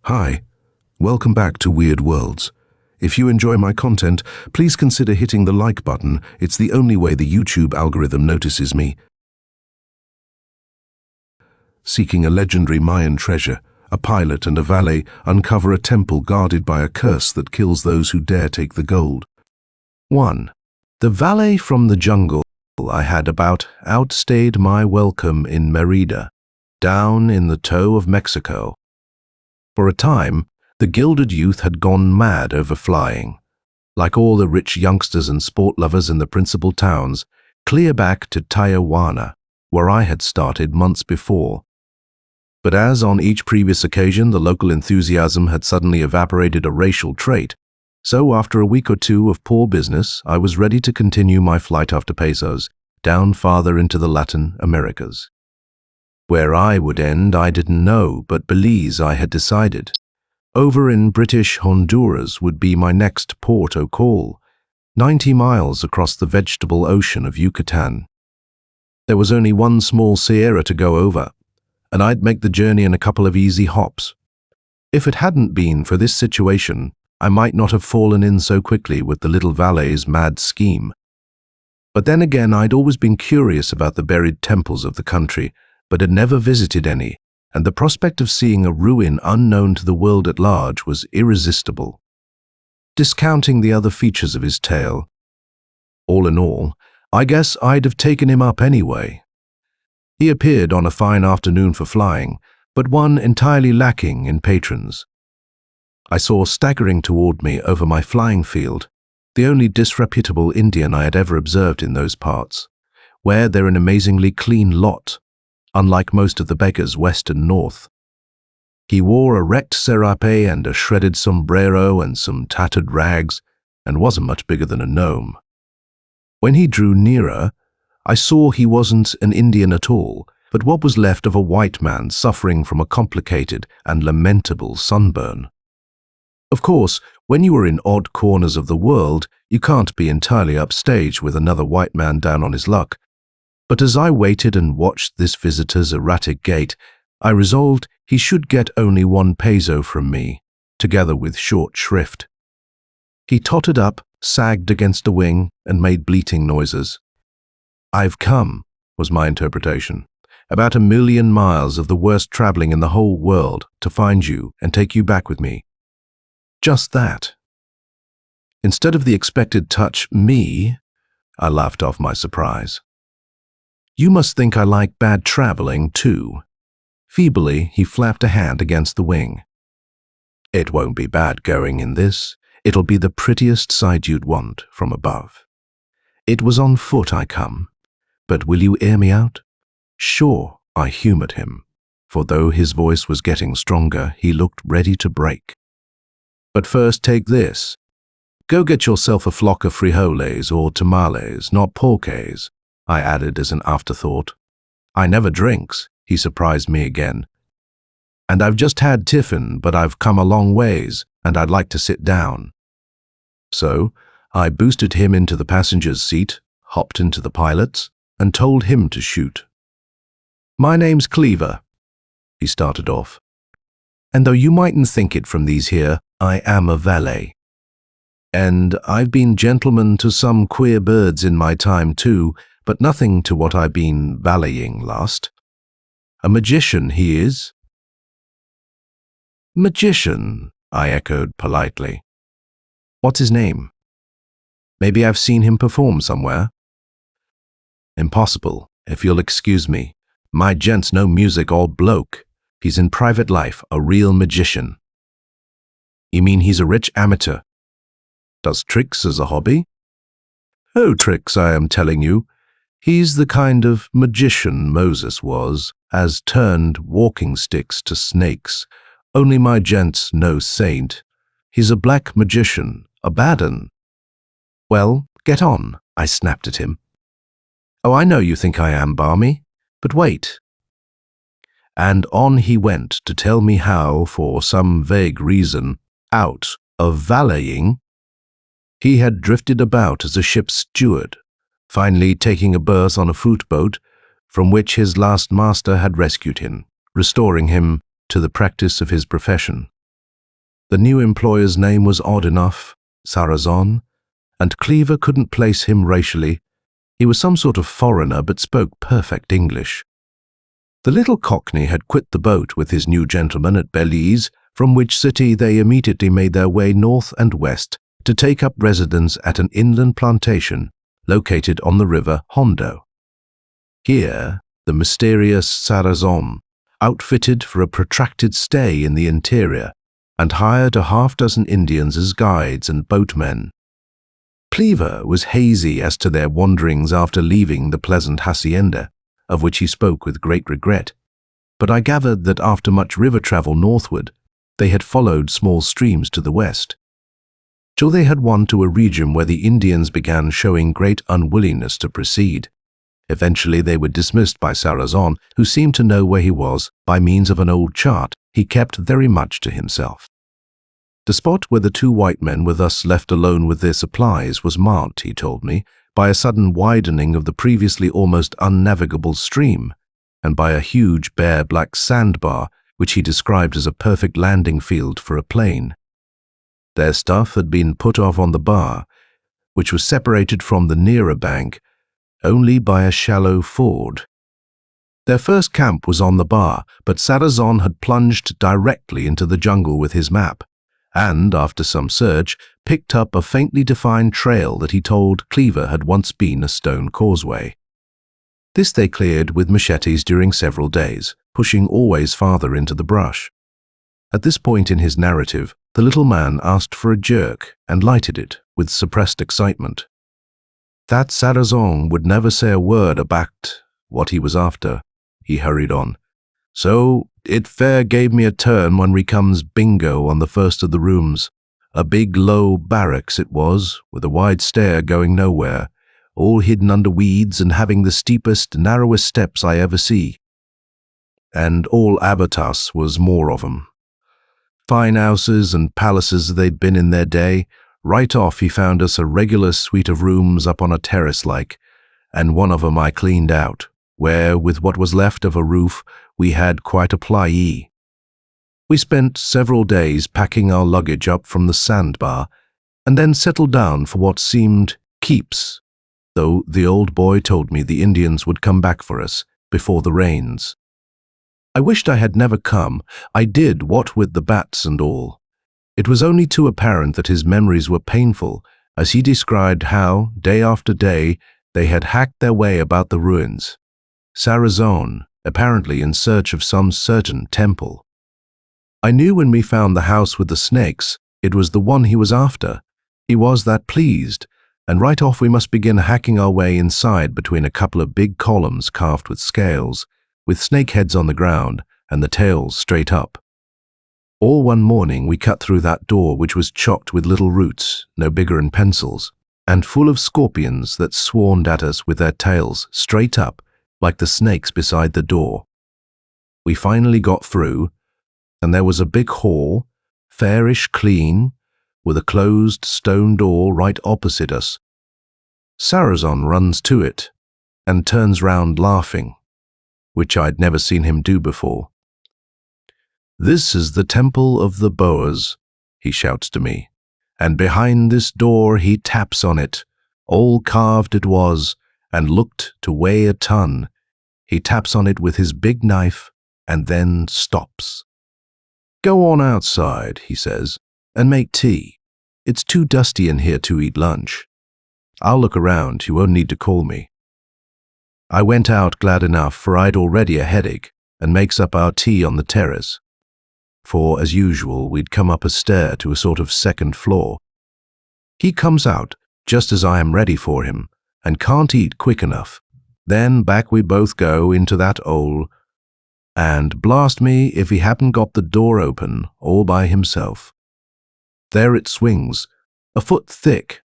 Hi, welcome back to Weird Worlds. If you enjoy my content, please consider hitting the like button. It's the only way the YouTube algorithm notices me. Seeking a legendary Mayan treasure, a pilot and a valet uncover a temple guarded by a curse that kills those who dare take the gold. 1. The valet from the jungle I had about outstayed my welcome in Merida, down in the toe of Mexico. For a time, the gilded youth had gone mad over flying. Like all the rich youngsters and sport lovers in the principal towns, clear back to Tijuana, where I had started months before. But as on each previous occasion the local enthusiasm had suddenly evaporated a racial trait, so after a week or two of poor business, I was ready to continue my flight after pesos, down farther into the Latin Americas. Where I would end I didn't know, but Belize I had decided. Over in British Honduras would be my next port o' call, 90 miles across the vegetable ocean of Yucatan. There was only one small sierra to go over, and I'd make the journey in a couple of easy hops. If it hadn't been for this situation, I might not have fallen in so quickly with the little valet's mad scheme. But then again, I'd always been curious about the buried temples of the country, but had never visited any, and the prospect of seeing a ruin unknown to the world at large was irresistible. Discounting the other features of his tale, all in all, I guess I'd have taken him up anyway. He appeared on a fine afternoon for flying, but one entirely lacking in patrons. I saw staggering toward me over my flying field, the only disreputable Indian I had ever observed in those parts, where they're an amazingly clean lot, unlike most of the beggars west and north. He wore a wrecked serape and a shredded sombrero and some tattered rags, and wasn't much bigger than a gnome. When he drew nearer, I saw he wasn't an Indian at all, but what was left of a white man suffering from a complicated and lamentable sunburn. Of course, when you are in odd corners of the world, you can't be entirely upstage with another white man down on his luck. But as I waited and watched this visitor's erratic gait, I resolved he should get only 1 peso from me, together with short shrift. He tottered up, sagged against a wing, and made bleating noises. "I've come," was my interpretation, "about 1,000,000 miles of the worst traveling in the whole world to find you and take you back with me." Just that. Instead of the expected touch, me, I laughed off my surprise. "You must think I like bad traveling, too." Feebly, he flapped a hand against the wing. "It won't be bad going in this. It'll be the prettiest sight you'd want from above. It was on foot I come, but will you hear me out?" "Sure," I humored him, for though his voice was getting stronger, he looked ready to break. "But first take this. Go get yourself a flock of frijoles or tamales, not pulques," I added as an afterthought. "I never drinks," he surprised me again. "And I've just had tiffin, but I've come a long ways, and I'd like to sit down." So I boosted him into the passenger's seat, hopped into the pilot's, and told him to shoot. "My name's Cleaver," he started off. "And though you mightn't think it from these here, I am a valet. And I've been gentleman to some queer birds in my time too, but nothing to what I've been valeting last. A magician he is." "Magician," I echoed politely. "What's his name? Maybe I've seen him perform somewhere." "Impossible, if you'll excuse me. My gent's no music all bloke. He's in private life a real magician." "You mean he's a rich amateur? Does tricks as a hobby?" "Oh, tricks, I am telling you. He's the kind of magician Moses was, as turned walking sticks to snakes. Only my gent's no saint. He's a black magician, a bad 'un." "Well, get on," I snapped at him. "Oh, I know you think I am balmy, but wait." And on he went to tell me how, for some vague reason, out of valeting, he had drifted about as a ship's steward, finally taking a berth on a fruit boat from which his last master had rescued him, restoring him to the practice of his profession. The new employer's name was odd enough, Sarazon, and Cleaver couldn't place him racially. He was some sort of foreigner but spoke perfect English. The little Cockney had quit the boat with his new gentleman at Belize, from which city they immediately made their way north and west to take up residence at an inland plantation located on the river Hondo. Here, the mysterious Sarazon, outfitted for a protracted stay in the interior, and hired a half-dozen Indians as guides and boatmen. Cleaver was hazy as to their wanderings after leaving the pleasant hacienda, of which he spoke with great regret, but I gathered that after much river travel northward, they had followed small streams to the west, till they had won to a region where the Indians began showing great unwillingness to proceed. Eventually they were dismissed by Sarazon, who seemed to know where he was by means of an old chart he kept very much to himself. The spot where the two white men were thus left alone with their supplies was marked, he told me, by a sudden widening of the previously almost unnavigable stream, and by a huge bare black sandbar which he described as a perfect landing field for a plane. Their stuff had been put off on the bar, which was separated from the nearer bank only by a shallow ford. Their first camp was on the bar, but Sarazon had plunged directly into the jungle with his map, and, after some search, picked up a faintly defined trail that he told Cleaver had once been a stone causeway. This they cleared with machetes during several days, pushing always farther into the brush. At this point in his narrative, the little man asked for a jerk and lighted it with suppressed excitement. That Sarazon would never say a word about what he was after, he hurried on. So it fair gave me a turn when we comes bingo on the first of the rooms. A big low barracks it was, with a wide stair going nowhere, all hidden under weeds and having the steepest, narrowest steps I ever see. And all habitas was more of 'em. Fine houses and palaces they'd been in their day. Right off he found us a regular suite of rooms up on a terrace like, and one of 'em I cleaned out, where, with what was left of a roof, we had quite a plyee. We spent several days packing our luggage up from the sandbar, and then settled down for what seemed keeps, though the old boy told me the Indians would come back for us before the rains. I wished I had never come. I did, what with the bats and all. It was only too apparent that his memories were painful, as he described how, day after day, they had hacked their way about the ruins. Sarazon, apparently in search of some certain temple. I knew when we found the house with the snakes, it was the one he was after. He was that pleased, and right off we must begin hacking our way inside between a couple of big columns carved with scales, with snake heads on the ground and the tails straight up. All one morning we cut through that door, which was chocked with little roots, no bigger than pencils, and full of scorpions that swarmed at us with their tails straight up, like the snakes beside the door. We finally got through, and there was a big hall, fairish clean, with a closed stone door right opposite us. Sarazon runs to it and turns round laughing, which I'd never seen him do before. "This is the temple of the Boers," he shouts to me, "and behind this door he taps on it. All carved it was, and looked to weigh a ton. He taps on it with his big knife, and then stops. 'Go on outside,' he says, 'and make tea. It's too dusty in here to eat lunch. I'll look around, you won't need to call me.' I went out glad enough, for I'd already a headache, and makes up our tea on the terrace. For, as usual, we'd come up a stair to a sort of second floor. He comes out just as I am ready for him, and can't eat quick enough. Then back we both go into that hole, and blast me if he hadn't got the door open all by himself. There it swings, a foot thick,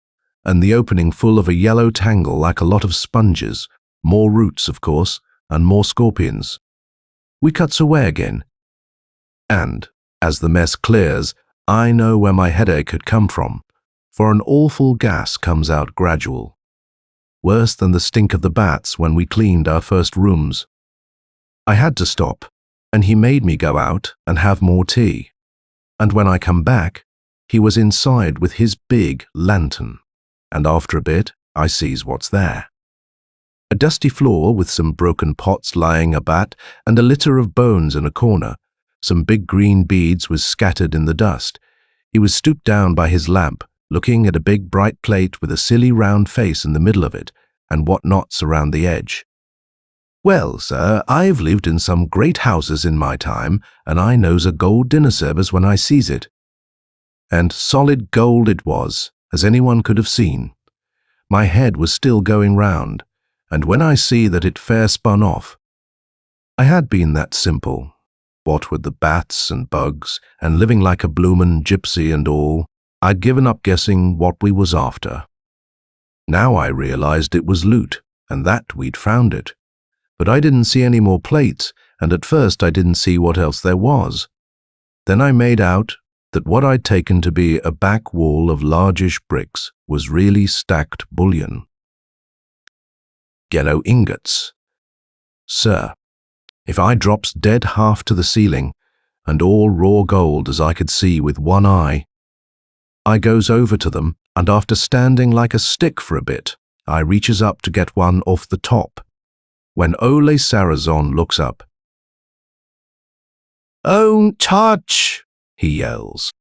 and the opening full of a yellow tangle like a lot of sponges, more roots, of course, and more scorpions. We cuts away again, and, as the mess clears, I know where my headache had come from, for an awful gas comes out gradual. Worse than the stink of the bats when we cleaned our first rooms. I had to stop, and he made me go out and have more tea. And when I come back, he was inside with his big lantern. And after a bit, I sees what's there. A dusty floor with some broken pots lying about and a litter of bones in a corner. Some big green beads was scattered in the dust. He was stooped down by his lamp, looking at a big bright plate with a silly round face in the middle of it, and what knots around the edge. "Well, sir, I've lived in some great houses in my time, and I knows a gold dinner service when I sees it." And solid gold it was, as anyone could have seen. My head was still going round, and when I see that it fair spun off. I had been that simple, what with the bats and bugs, and living like a bloomin' gypsy and all, I'd given up guessing what we was after. Now I realized it was loot, and that we'd found it. But I didn't see any more plates, and at first I didn't see what else there was. Then I made out that what I'd taken to be a back wall of largish bricks was really stacked bullion. Yellow ingots. Sir, if I drops dead half to the ceiling, and all raw gold as I could see with one eye, I goes over to them, and after standing like a stick for a bit, I reaches up to get one off the top. When Ole Sarazon looks up, "Don't touch!" he yells.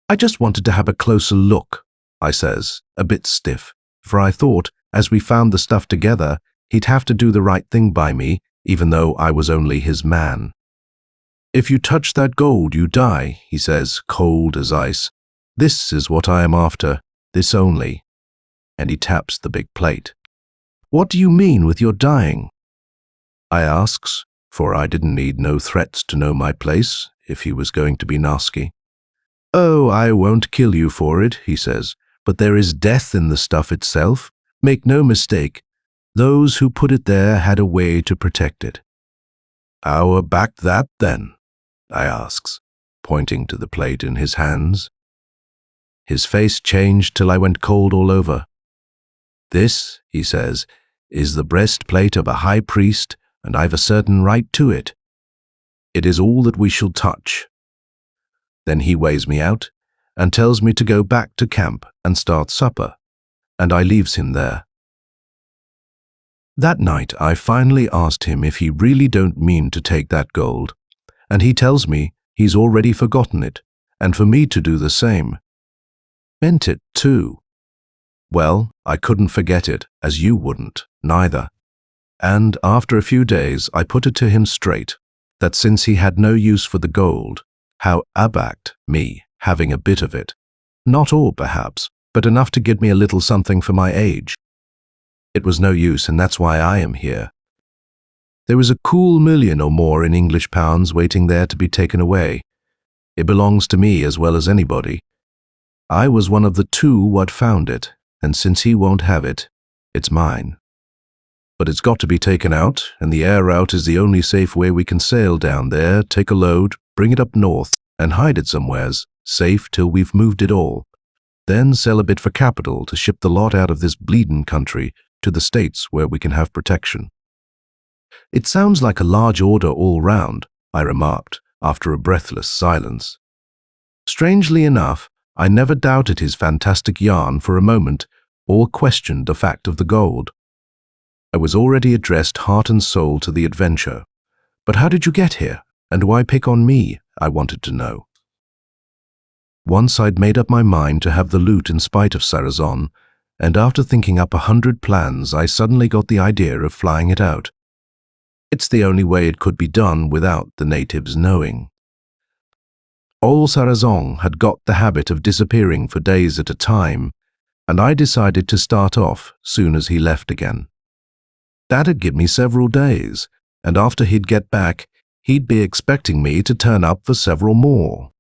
"I just wanted to have a closer look," I says, a bit stiff, for I thought, as we found the stuff together, he'd have to do the right thing by me, even though I was only his man. "If you touch that gold, you die," he says, cold as ice. "This is what I am after, this only." And he taps the big plate. "What do you mean with your dying?" I asks, for I didn't need no threats to know my place, if he was going to be nasty. "Oh, I won't kill you for it," he says, "but there is death in the stuff itself. Make no mistake, those who put it there had a way to protect it." "How about that, then?" I asks, pointing to the plate in his hands. His face changed till I went cold all over. "This," he says, "is the breastplate of a high priest, and I've a certain right to it. It is all that we shall touch." Then he weighs me out, and tells me to go back to camp and start supper, and I leaves him there. That night I finally asked him if he really don't mean to take that gold, and he tells me he's already forgotten it, and for me to do the same. Meant it, too. Well, I couldn't forget it, as you wouldn't, neither. And after a few days I put it to him straight, that since he had no use for the gold, how abacked me having a bit of it. Not all, perhaps, but enough to give me a little something for my age. It was no use, and that's why I am here. There was a cool million or more in English pounds waiting there to be taken away. It belongs to me as well as anybody. I was one of the two what found it, and since he won't have it, it's mine. But it's got to be taken out, and the air route is the only safe way we can sail down there, take a load, bring it up north, and hide it somewheres, safe till we've moved it all. Then sell a bit for capital to ship the lot out of this bleedin' country to the States where we can have protection. It sounds like a large order all round, I remarked, after a breathless silence. Strangely enough, I never doubted his fantastic yarn for a moment, or questioned the fact of the gold. I was already addressed heart and soul to the adventure. But how did you get here, and why pick on me, I wanted to know. Once I'd made up my mind to have the loot in spite of Sarazon, and after thinking up 100 plans, I suddenly got the idea of flying it out. It's the only way it could be done without the natives knowing. Old Sarazon had got the habit of disappearing for days at a time, and I decided to start off soon as he left again. That'd give me several days, and after he'd get back, he'd be expecting me to turn up for several more.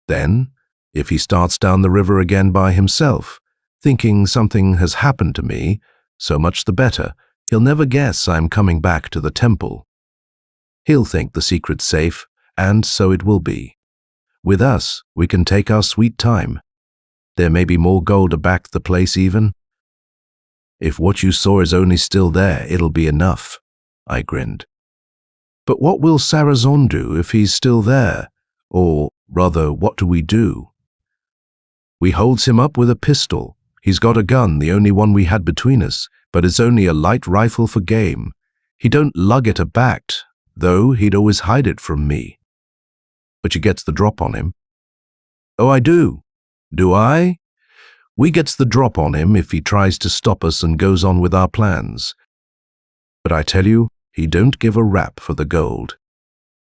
Then, if he starts down the river again by himself, thinking something has happened to me, so much the better, he'll never guess I'm coming back to the temple. He'll think the secret's safe, and so it will be. With us, we can take our sweet time. There may be more gold to back the place even. If what you saw is only still there, it'll be enough, I grinned. But what will Sarazon do if he's still there? Or Rather, what do? We holds him up with a pistol. He's got a gun, the only one we had between us, but it's only a light rifle for game. He don't lug it aback, though he'd always hide it from me. But you gets the drop on him. Oh, I do. Do I? We gets the drop on him if he tries to stop us and goes on with our plans. But I tell you, he don't give a rap for the gold.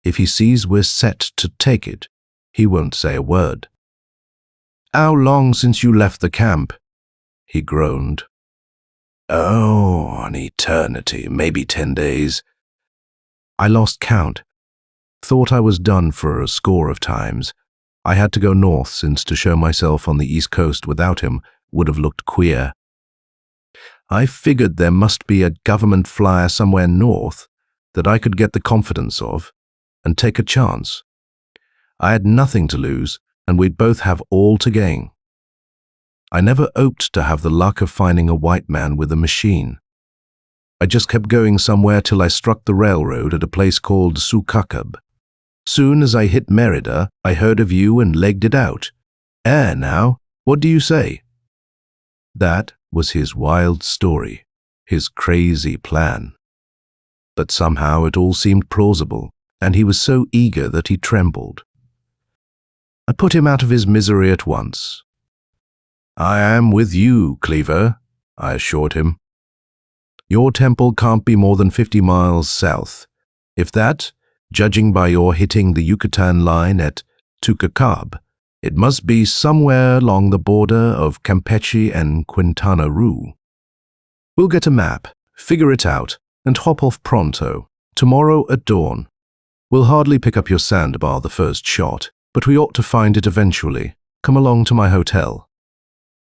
If he sees we're set to take it, he won't say a word. How long since you left the camp? He groaned. Oh, an eternity, maybe 10 days. I lost count. Thought I was done for a score of times. I had to go north, since to show myself on the East Coast without him would have looked queer. I figured there must be a government flyer somewhere north that I could get the confidence of and take a chance. I had nothing to lose, and we'd both have all to gain. I never hoped to have the luck of finding a white man with a machine. I just kept going somewhere till I struck the railroad at a place called Sukakab. Soon as I hit Merida, I heard of you and legged it out. Now, what do you say? That was his wild story, his crazy plan. But somehow it all seemed plausible, and he was so eager that he trembled. I put him out of his misery at once. I am with you, Cleaver, I assured him. Your temple can't be more than 50 miles south. If that, judging by your hitting the Yucatan line at Tucacab, it must be somewhere along the border of Campeche and Quintana Roo. We'll get a map, figure it out, and hop off pronto, tomorrow at dawn. We'll hardly pick up your sandbar the first shot, but we ought to find it eventually. Come along to my hotel.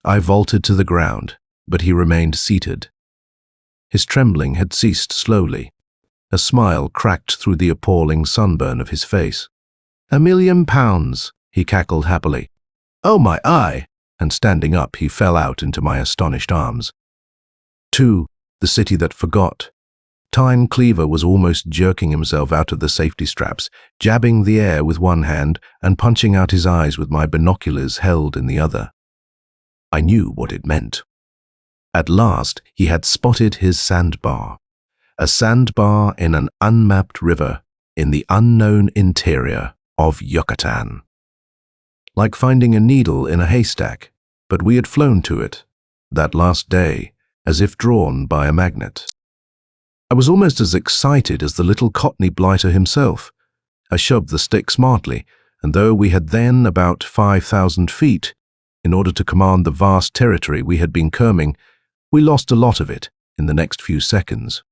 I vaulted to the ground, but he remained seated. His trembling had ceased slowly. A smile cracked through the appalling sunburn of his face. £1,000,000, he cackled happily. Oh my eye! And standing up, he fell out into my astonished arms. 2. The city that forgot. Time Cleaver was almost jerking himself out of the safety straps, jabbing the air with one hand and punching out his eyes with my binoculars held in the other. I knew what it meant. At last, he had spotted his sandbar. A sandbar in an unmapped river in the unknown interior of Yucatan. Like finding a needle in a haystack, but we had flown to it, that last day, as if drawn by a magnet. I was almost as excited as the little Cockney blighter himself. I shoved the stick smartly, and though we had then about 5,000 feet, in order to command the vast territory we had been combing, we lost a lot of it in the next few seconds.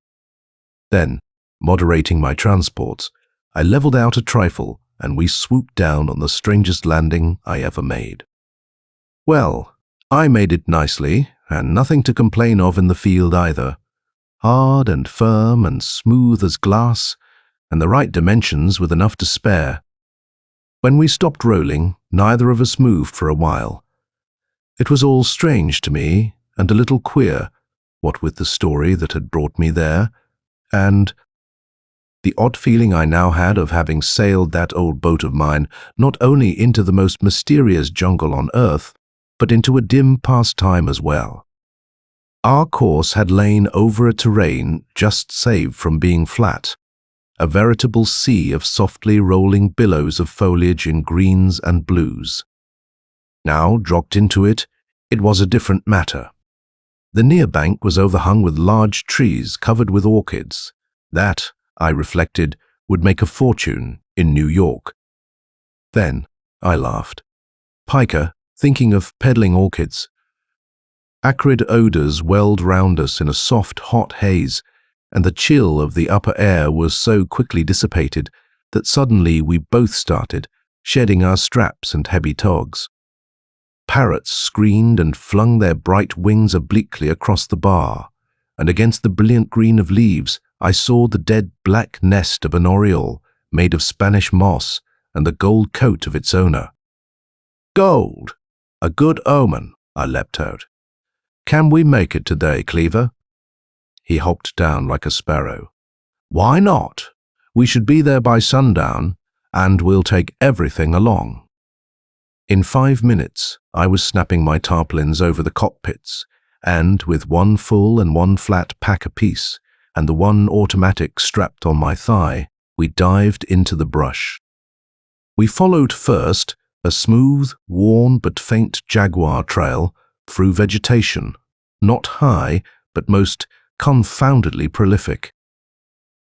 Then, moderating my transports, I leveled out a trifle and we swooped down on the strangest landing I ever made. Well, I made it nicely, and nothing to complain of in the field either. Hard and firm and smooth as glass, and the right dimensions with enough to spare. When we stopped rolling, neither of us moved for a while. It was all strange to me, and a little queer, what with the story that had brought me there, and the odd feeling I now had of having sailed that old boat of mine not only into the most mysterious jungle on earth, but into a dim past time as well. Our course had lain over a terrain just saved from being flat, a veritable sea of softly rolling billows of foliage in greens and blues. Now, dropped into it, it was a different matter. The near bank was overhung with large trees covered with orchids. That, I reflected, would make a fortune in New York. Then I laughed. Piker, thinking of peddling orchids. Acrid odors welled round us in a soft, hot haze, and the chill of the upper air was so quickly dissipated that suddenly we both started, shedding our straps and heavy togs. Parrots screamed and flung their bright wings obliquely across the bar, and against the brilliant green of leaves I saw the dead black nest of an oriole made of Spanish moss and the gold coat of its owner. Gold! A good omen, I leapt out. Can we make it today, Cleaver? He hopped down like a sparrow. Why not? We should be there by sundown, and we'll take everything along. In 5 minutes, I was snapping my tarpaulins over the cockpits, and with one full and one flat pack apiece, and the one automatic strapped on my thigh, we dived into the brush. We followed first a smooth, worn but faint jaguar trail through vegetation, not high, but most confoundedly prolific.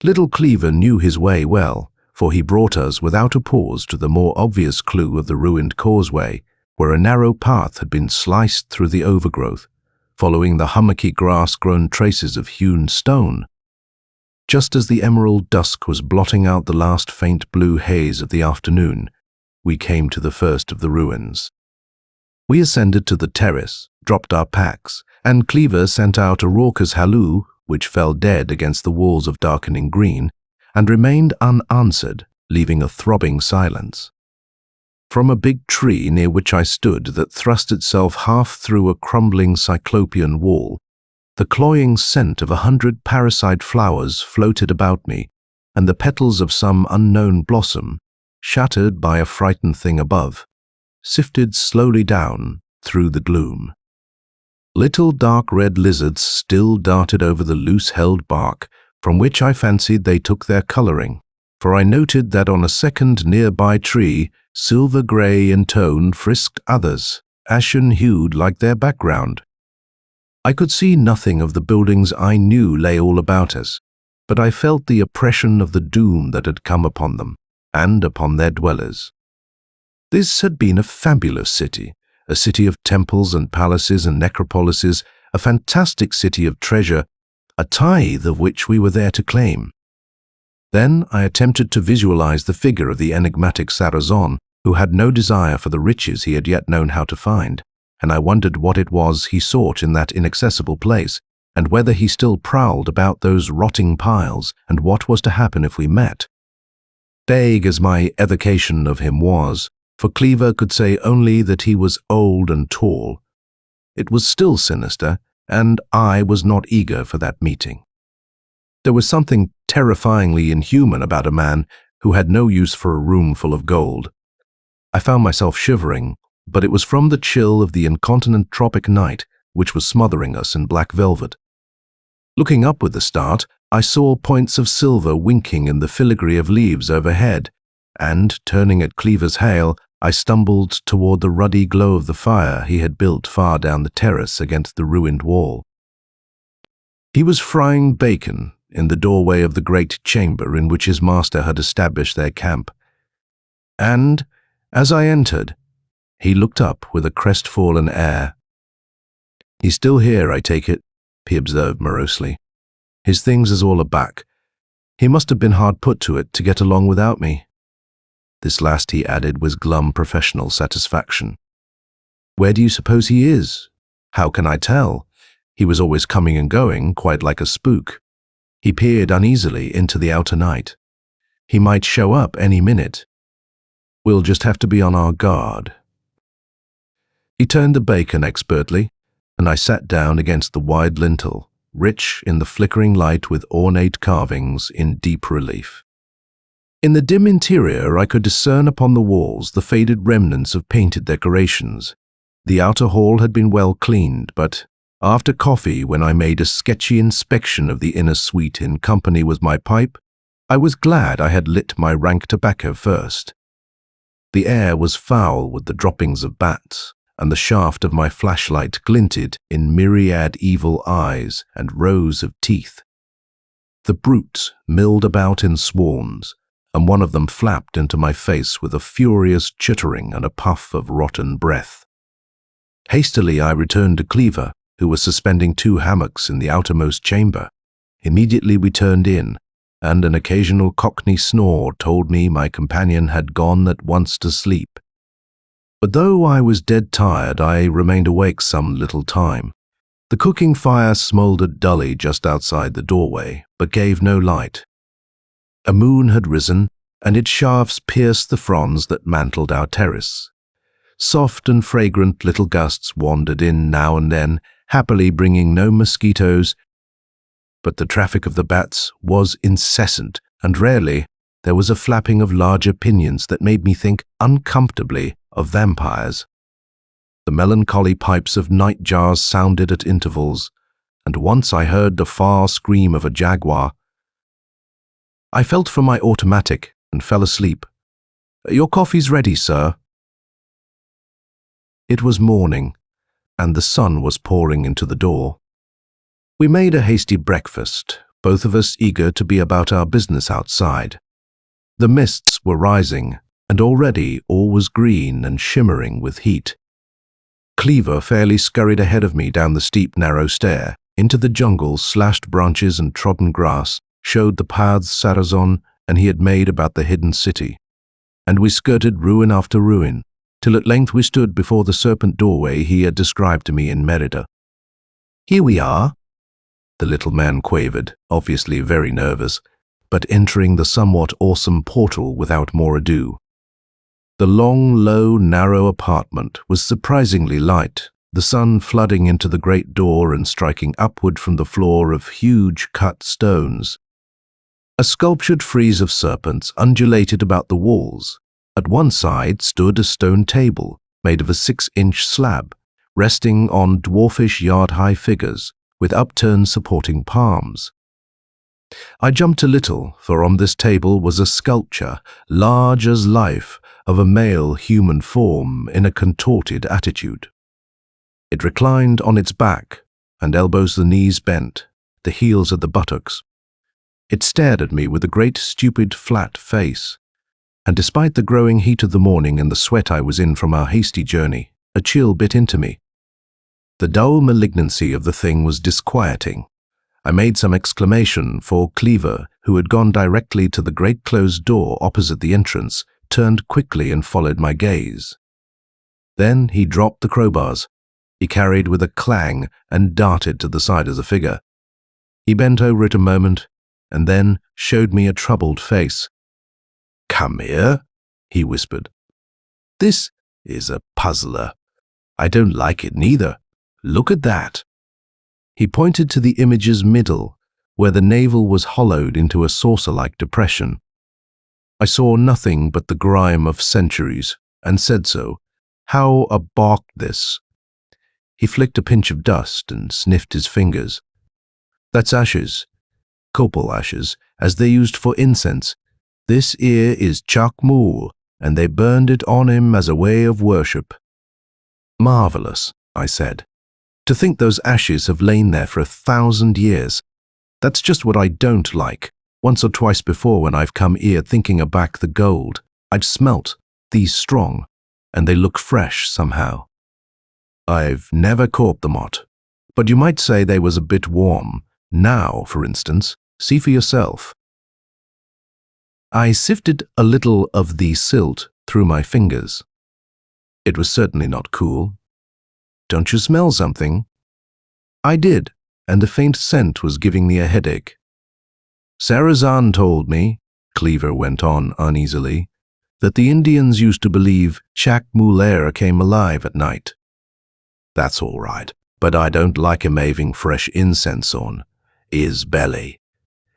Little Cleaver knew his way well, for he brought us without a pause to the more obvious clue of the ruined causeway, where a narrow path had been sliced through the overgrowth, following the hummocky grass-grown traces of hewn stone. Just as the emerald dusk was blotting out the last faint blue haze of the afternoon, we came to the first of the ruins. We ascended to the terrace, dropped our packs, and Cleaver sent out a raucous halloo, which fell dead against the walls of darkening green, and remained unanswered, leaving a throbbing silence. From a big tree near which I stood that thrust itself half through a crumbling cyclopean wall, the cloying scent of 100 parasite flowers floated about me, and the petals of some unknown blossom, shattered by a frightened thing above, sifted slowly down through the gloom. Little dark red lizards still darted over the loose-held bark, from which I fancied they took their coloring, for I noted that on a second nearby tree, silver-grey in tone, frisked others, ashen-hued like their background. I could see nothing of the buildings I knew lay all about us, but I felt the oppression of the doom that had come upon them, and upon their dwellers. This had been a fabulous city, a city of temples and palaces and necropolises, a fantastic city of treasure, a tithe of which we were there to claim. Then I attempted to visualize the figure of the enigmatic Sarazon, who had no desire for the riches he had yet known how to find, and I wondered what it was he sought in that inaccessible place, and whether he still prowled about those rotting piles, and what was to happen if we met. Vague as my evocation of him was, for Cleaver could say only that he was old and tall. It was still sinister, and I was not eager for that meeting. There was something terrifyingly inhuman about a man who had no use for a room full of gold. I found myself shivering, but it was from the chill of the incontinent tropic night which was smothering us in black velvet. Looking up with a start, I saw points of silver winking in the filigree of leaves overhead, and, turning at Cleaver's hail, I stumbled toward the ruddy glow of the fire he had built far down the terrace against the ruined wall. He was frying bacon in the doorway of the great chamber in which his master had established their camp. And, as I entered, he looked up with a crestfallen air. "He's still here, I take it," he observed morosely. "His things is all aback. He must have been hard put to it to get along without me." This last, he added, with glum professional satisfaction. "Where do you suppose he is?" "How can I tell? He was always coming and going, quite like a spook." He peered uneasily into the outer night. "He might show up any minute. We'll just have to be on our guard." He turned the bacon expertly, and I sat down against the wide lintel, rich in the flickering light with ornate carvings in deep relief. In the dim interior, I could discern upon the walls the faded remnants of painted decorations. The outer hall had been well cleaned, but after coffee, when I made a sketchy inspection of the inner suite in company with my pipe, I was glad I had lit my rank tobacco first. The air was foul with the droppings of bats, and the shaft of my flashlight glinted in myriad evil eyes and rows of teeth. The brutes milled about in swarms, and one of them flapped into my face with a furious chittering and a puff of rotten breath. Hastily I returned to Cleaver, who was suspending 2 hammocks in the outermost chamber. Immediately we turned in, and an occasional cockney snore told me my companion had gone at once to sleep. But though I was dead tired, I remained awake some little time. The cooking fire smouldered dully just outside the doorway, but gave no light. A moon had risen, and its shafts pierced the fronds that mantled our terrace. Soft and fragrant little gusts wandered in now and then, happily bringing no mosquitoes, but the traffic of the bats was incessant, and rarely there was a flapping of larger pinions that made me think uncomfortably of vampires. The melancholy pipes of night jars sounded at intervals, and once I heard the far scream of a jaguar. I felt for my automatic and fell asleep. "Your coffee's ready, sir." It was morning, and the sun was pouring into the door. We made a hasty breakfast, both of us eager to be about our business outside. The mists were rising, and already all was green and shimmering with heat. Cleaver fairly scurried ahead of me down the steep, narrow stair. Into the jungle, slashed branches and trodden grass showed the paths Sarazon and he had made about the hidden city. And we skirted ruin after ruin, till at length we stood before the serpent doorway he had described to me in Merida. "Here we are," the little man quavered, obviously very nervous, but entering the somewhat awesome portal without more ado. The long, low, narrow apartment was surprisingly light, the sun flooding into the great door and striking upward from the floor of huge cut stones. A sculptured frieze of serpents undulated about the walls. At one side stood a stone table made of a 6-inch slab, resting on dwarfish yard-high figures with upturned supporting palms. I jumped a little, for on this table was a sculpture, large as life, of a male human form in a contorted attitude. It reclined on its back, and elbows the knees bent, the heels at the buttocks. It stared at me with a great, stupid, flat face, and despite the growing heat of the morning and the sweat I was in from our hasty journey, a chill bit into me. The dull malignancy of the thing was disquieting. I made some exclamation, for Cleaver, who had gone directly to the great closed door opposite the entrance, turned quickly and followed my gaze. Then he dropped the crowbars. He carried with a clang and darted to the side of the figure. He bent over it a moment, and then showed me a troubled face. "Come here," he whispered. "This is a puzzler. I don't like it neither. Look at that." He pointed to the image's middle, where the navel was hollowed into a saucer-like depression. I saw nothing but the grime of centuries, and said so. "How barked this?" He flicked a pinch of dust and sniffed his fingers. "That's ashes. Copal ashes, as they used for incense. This 'ere is Chac-Mool, and they burned it on him as a way of worship." "Marvelous," I said. "To think those ashes have lain there for 1,000 years. That's just what I don't like. Once or twice before when I've come here thinking aback the gold, I'd smelt these strong, and they look fresh somehow. I've never caught the mot, but you might say they was a bit warm. Now, for instance, see for yourself." I sifted a little of the silt through my fingers. It was certainly not cool. "Don't you smell something?" I did, and the faint scent was giving me a headache. "Sarazan told me," Cleaver went on uneasily, "that the Indians used to believe Chac-Mool came alive at night. That's all right, but I don't like him having fresh incense on his belly.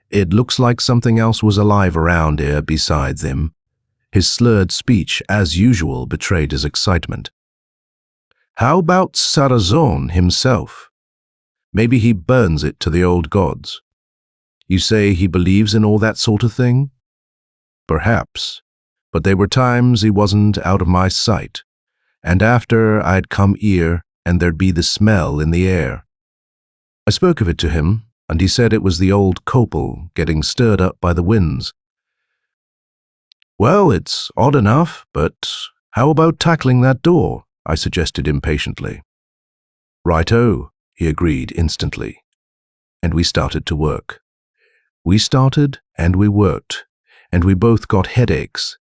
It looks like something else was alive around here besides him." His slurred speech, as usual, betrayed his excitement. "How about Sarazon himself? Maybe he burns it to the old gods. You say he believes in all that sort of thing?" "Perhaps, but there were times he wasn't out of my sight, and after I'd come here and there'd be the smell in the air. I spoke of it to him, and he said it was the old copal getting stirred up by the winds." "Well, it's odd enough, but how about tackling that door?" I suggested impatiently. "Righto," he agreed instantly, and we started to work. We started and we worked, and we both got headaches,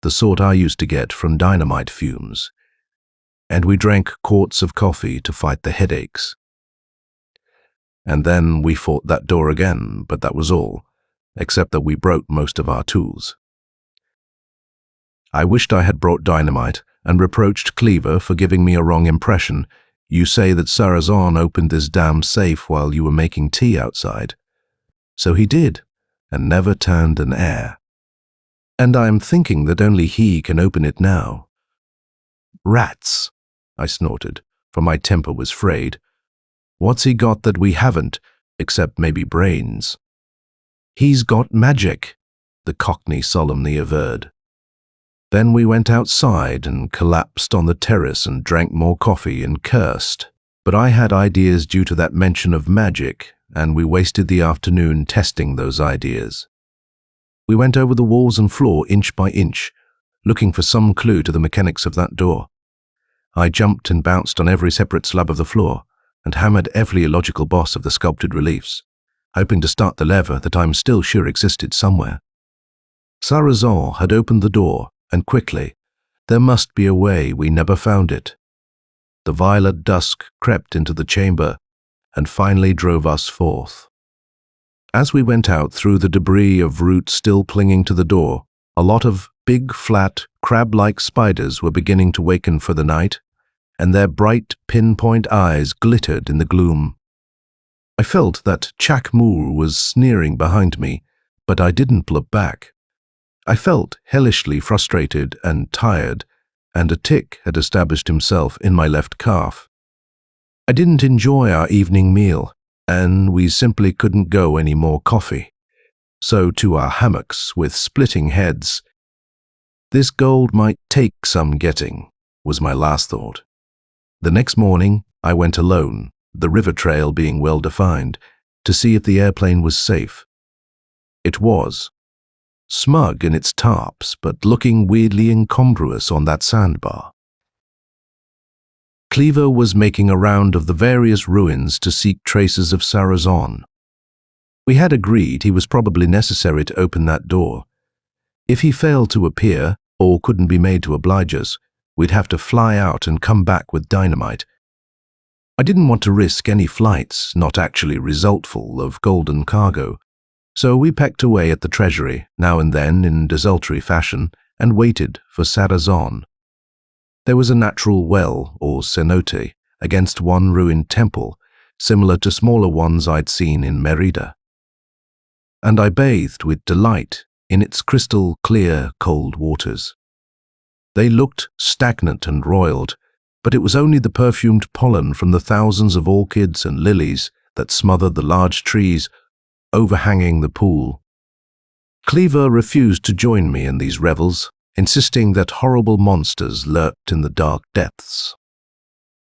the sort I used to get from dynamite fumes, and we drank quarts of coffee to fight the headaches. And then we fought that door again, but that was all, except that we broke most of our tools. I wished I had brought dynamite and reproached Cleaver for giving me a wrong impression. "You say that Sarazon opened this damn safe while you were making tea outside." So he did, and never turned an hair. And I am thinking that only he can open it now. Rats, I snorted, for my temper was frayed. What's he got that we haven't, except maybe brains? He's got magic, the Cockney solemnly averred. Then we went outside and collapsed on the terrace and drank more coffee and cursed. But I had ideas due to that mention of magic, and we wasted the afternoon testing those ideas. We went over the walls and floor inch by inch, looking for some clue to the mechanics of that door. I jumped and bounced on every separate slab of the floor, and hammered every illogical boss of the sculpted reliefs, hoping to start the lever that I'm still sure existed somewhere. Sarrazin had opened the door, and quickly. There must be a way, we never found it. The violet dusk crept into the chamber, and finally drove us forth. As we went out through the debris of roots still clinging to the door, a lot of big, flat, crab-like spiders were beginning to waken for the night, and their bright, pinpoint eyes glittered in the gloom. I felt that Chac-Mool was sneering behind me, but I didn't look back. I felt hellishly frustrated and tired, and a tic had established himself in my left calf. I didn't enjoy our evening meal, and we simply couldn't go any more coffee. So to our hammocks with splitting heads. This gold might take some getting, was my last thought. The next morning, I went alone, the river trail being well defined, to see if the airplane was safe. It was. Smug in its tarps, but looking weirdly incongruous on that sandbar. Cleaver was making a round of the various ruins to seek traces of Sarrazin. We had agreed he was probably necessary to open that door. If he failed to appear, or couldn't be made to oblige us, we'd have to fly out and come back with dynamite. I didn't want to risk any flights, not actually resultful, of golden cargo. So we pecked away at the treasury, now and then in desultory fashion, and waited for Sarrazin. There was a natural well, or cenote, against one ruined temple, similar to smaller ones I'd seen in Merida. And I bathed with delight in its crystal clear, cold waters. They looked stagnant and roiled, but it was only the perfumed pollen from the thousands of orchids and lilies that smothered the large trees overhanging the pool. Cleaver refused to join me in these revels, insisting that horrible monsters lurked in the dark depths.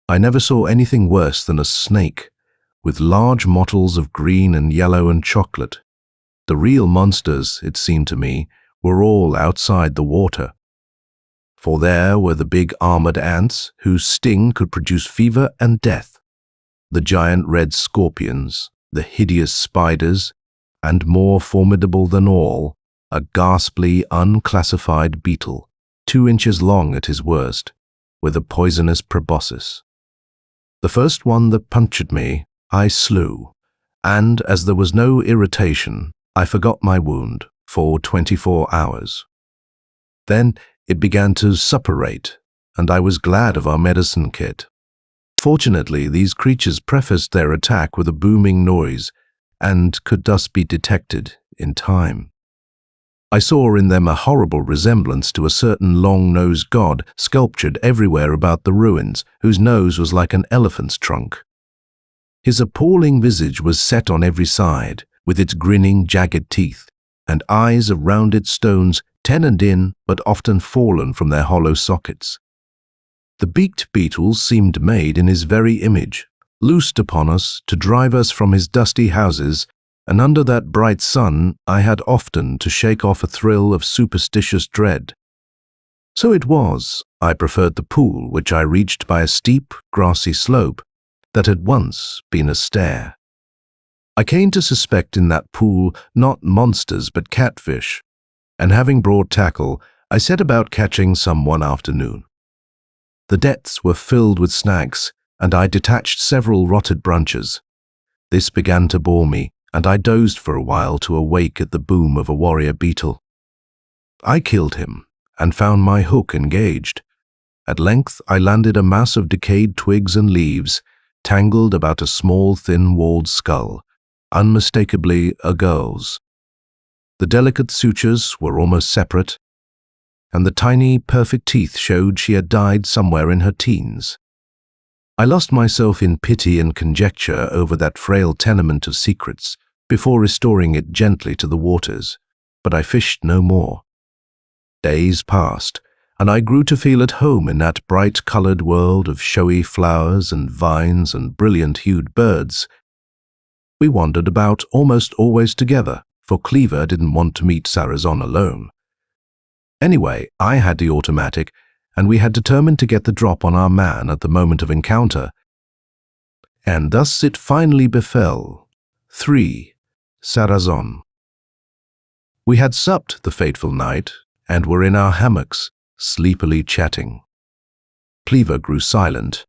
I never saw anything worse than a snake, with large mottles of green and yellow and chocolate. The real monsters, it seemed to me, were all outside the water. For there were the big armored ants, whose sting could produce fever and death, the giant red scorpions, the hideous spiders, and more formidable than all, a ghastly, unclassified beetle, 2 inches long at his worst, with a poisonous proboscis. The first one that punctured me, I slew, and as there was no irritation, I forgot my wound for 24 hours. Then it began to suppurate, and I was glad of our medicine kit. Fortunately, these creatures prefaced their attack with a booming noise and could thus be detected in time. I saw in them a horrible resemblance to a certain long-nosed god sculptured everywhere about the ruins, whose nose was like an elephant's trunk. His appalling visage was set on every side, with its grinning, jagged teeth, and eyes of rounded stones tenoned in but often fallen from their hollow sockets. The beaked beetles seemed made in his very image, loosed upon us to drive us from his dusty houses, and under that bright sun I had often to shake off a thrill of superstitious dread. So it was, I preferred the pool, which I reached by a steep, grassy slope that had once been a stair. I came to suspect in that pool not monsters but catfish, and having brought tackle, I set about catching some one afternoon. The depths were filled with snags, and I detached several rotted branches. This began to bore me, and I dozed for a while to awake at the boom of a warrior beetle. I killed him, and found my hook engaged. At length I landed a mass of decayed twigs and leaves, tangled about a small, thin-walled skull, unmistakably a girl's. The delicate sutures were almost separate, and the tiny, perfect teeth showed she had died somewhere in her teens. I lost myself in pity and conjecture over that frail tenement of secrets before restoring it gently to the waters, but I fished no more. Days passed, and I grew to feel at home in that bright-colored world of showy flowers and vines and brilliant-hued birds. We wandered about almost always together, for Cleaver didn't want to meet Sarazon alone. Anyway, I had the automatic, and we had determined to get the drop on our man at the moment of encounter. And thus it finally befell. 3. Sarazon. We had supped the fateful night, and were in our hammocks, sleepily chatting. Cleaver grew silent,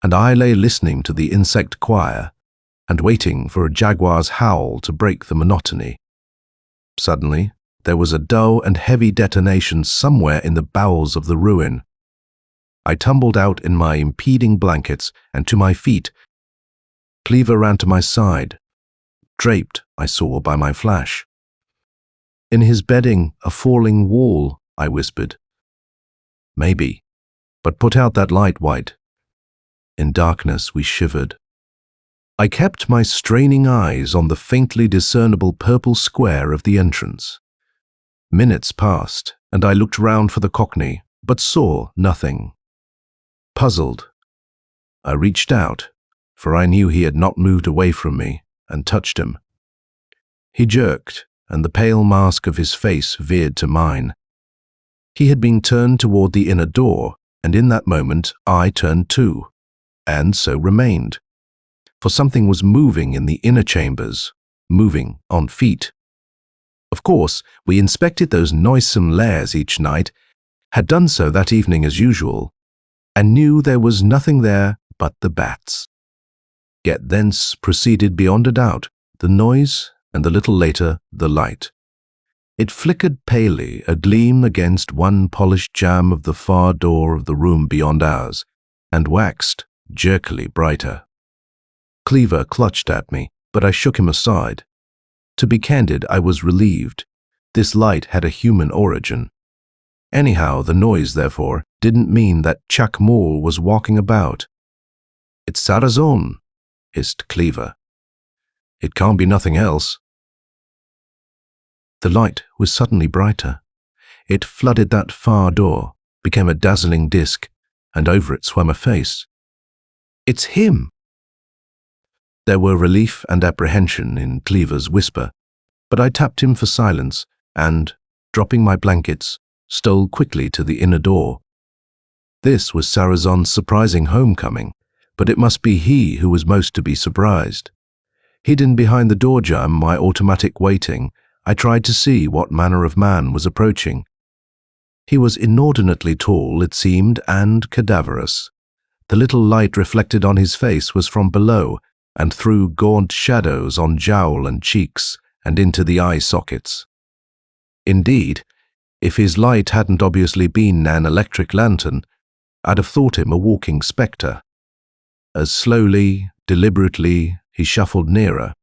and I lay listening to the insect choir, and waiting for a jaguar's howl to break the monotony. Suddenly, there was a dull and heavy detonation somewhere in the bowels of the ruin. I tumbled out in my impeding blankets and to my feet. Cleaver ran to my side, draped, I saw, by my flash. In his bedding, a falling wall, I whispered. Maybe, but put out that light, White. In darkness we shivered. I kept my straining eyes on the faintly discernible purple square of the entrance. Minutes passed, and I looked round for the Cockney, but saw nothing. Puzzled, I reached out, for I knew he had not moved away from me, and touched him. He jerked, and the pale mask of his face veered to mine. He had been turned toward the inner door, and in that moment I turned too, and so remained. For something was moving in the inner chambers, moving on feet. Of course, we inspected those noisome lairs each night, had done so that evening as usual, and knew there was nothing there but the bats. Yet thence proceeded beyond a doubt the noise, and a little later the light. It flickered palely, a gleam against one polished jamb of the far door of the room beyond ours, and waxed jerkily brighter. Cleaver clutched at me, but I shook him aside. To be candid, I was relieved. This light had a human origin. Anyhow, the noise, therefore, didn't mean that Chac-Mool was walking about. "It's Sarazon," hissed Cleaver. "It can't be nothing else." The light was suddenly brighter. It flooded that far door, became a dazzling disk, and over it swam a face. "It's him!" There were relief and apprehension in Cleaver's whisper, but I tapped him for silence and, dropping my blankets, stole quickly to the inner door. This was Sarazon's surprising homecoming, but it must be he who was most to be surprised. Hidden behind the door jamb, my automatic waiting, I tried to see what manner of man was approaching. He was inordinately tall, it seemed, and cadaverous. The little light reflected on his face was from below, and threw gaunt shadows on jowl and cheeks, and into the eye sockets. Indeed, if his light hadn't obviously been an electric lantern, I'd have thought him a walking spectre. As slowly, deliberately, he shuffled nearer,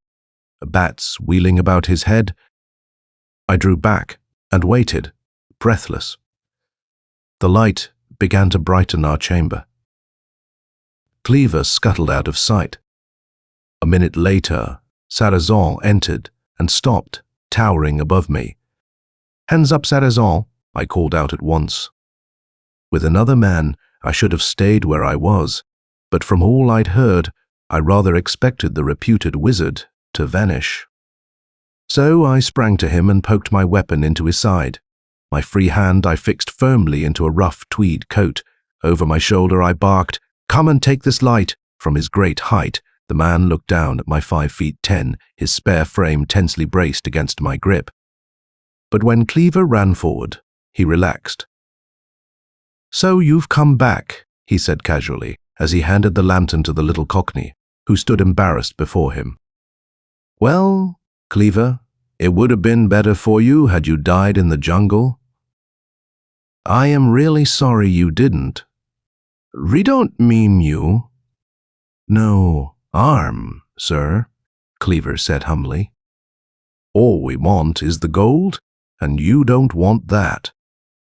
bats wheeling about his head, I drew back and waited, breathless. The light began to brighten our chamber. Cleaver scuttled out of sight. A minute later, Sarazon entered and stopped, towering above me. "Hands up, Sarazon," I called out at once. With another man, I should have stayed where I was, but from all I'd heard, I rather expected the reputed wizard to vanish. So I sprang to him and poked my weapon into his side. My free hand I fixed firmly into a rough tweed coat. Over my shoulder I barked, "Come and take this light!" From his great height, the man looked down at my 5'10", his spare frame tensely braced against my grip. But when Cleaver ran forward, he relaxed. "So you've come back," he said casually, as he handed the lantern to the little Cockney, who stood embarrassed before him. "Well, Cleaver, it would have been better for you had you died in the jungle. I am really sorry you didn't. We don't mean you." "No harm, sir," Cleaver said humbly. "All we want is the gold, and you don't want that."